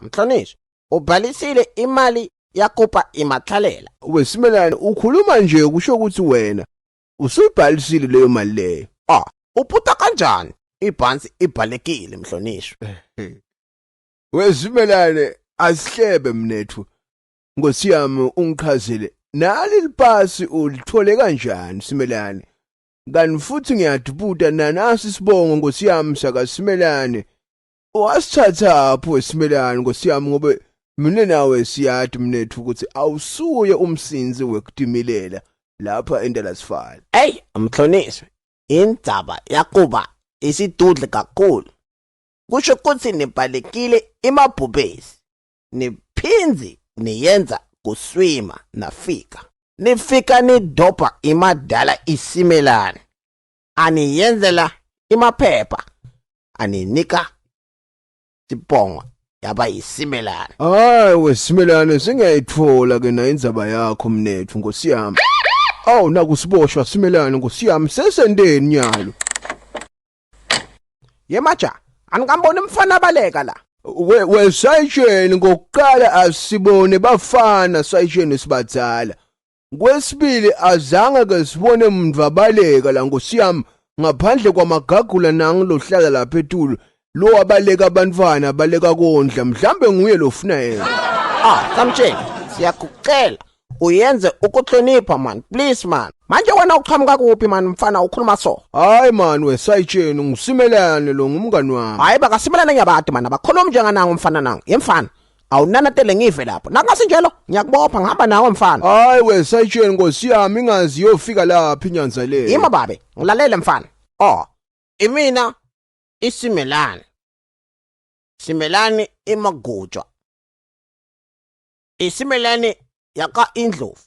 Mhlonishwa, ubhalisile imali yakupa imathalela. Wesimelane ukhuluma nje kusho ukuthi wena usuyibhalisile leyo mali leyo. Uputa kanjani? Ibhansi ibhalekile Mhlonishwa. Wesimelane asihlebe mnethu. Nkosi yami ungichazele nali lipasi ulithole kanjani Simelane? Kanti futhi ngiyadibuta nanasi sibongo Nkosi yami saka Simelane. Wasithatha apho Wesimelane Nkosi yami ngoba mina nawe siyadi mnethu ukuthi awusuye umsinzi wekutimilela lapha eNdalasifala. Mhlonishwa, indzaba yakuba isidudle kakhulu. Kusho ukuthi nibhalekile imabhubesi. Niphinzi niyenza kuswima nafika. Nifika nidobha imadala iSimelane. Aniyenzela imaphepha. Aninika sibongo yaba iSimelane. Wesimelane singiyayithola ke na indzaba yakho mnethu Nkosi yami. Nakusiboshwa Simelane Nkosi yami sesendeni nyalo. Yemaja, angikamboni umfana abaleka la. We sayitsheni ngokuqala asibone bafana sayitsheni sibadzala. Kwesibili azange ke sibone umuntu abaleka la Nkosi yami ngaphandle kwamagagula nangilohlala lapha eTulu. Lo wabaleka abantwana baleka kondla mhlambe nguye lofuna yena. Samtsheni, siyakucela uyenze ukuhlonipha man, please man. Manje wena uqhamuka kuphi man mfana ukhuluma so? Hayi man wesayitsheni nguSimelane lo ngumngani wami. Hayi baka Simelane ngiyabati man abakhuluma njengananga umfana nanga. Yemfana. Awunanatele ngive lapho. Nangasinjelo ngiyakubopha ngihamba nawe mfana. Hayi wesayitsheni Nkosi yami ingazi yofika lapha inyanza le. Yima babe, ngilalele mfana. Imina iSimelane. Simelane imagujwa. Isimelane yaka Indlovu.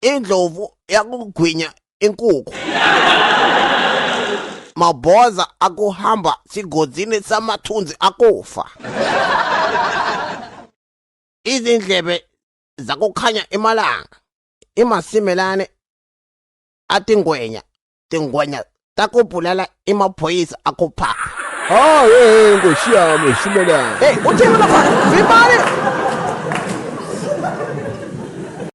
Indlovu yakugwinya inkukhu. Maboza akuhamba sigodini samathunzi akufa. Izindlebe zakukhanya emalanga. ImaSimelane atingwenya takubulala imaphoyisa akupha. Nkosi yami Simelane. Uthini lapha? Vimani.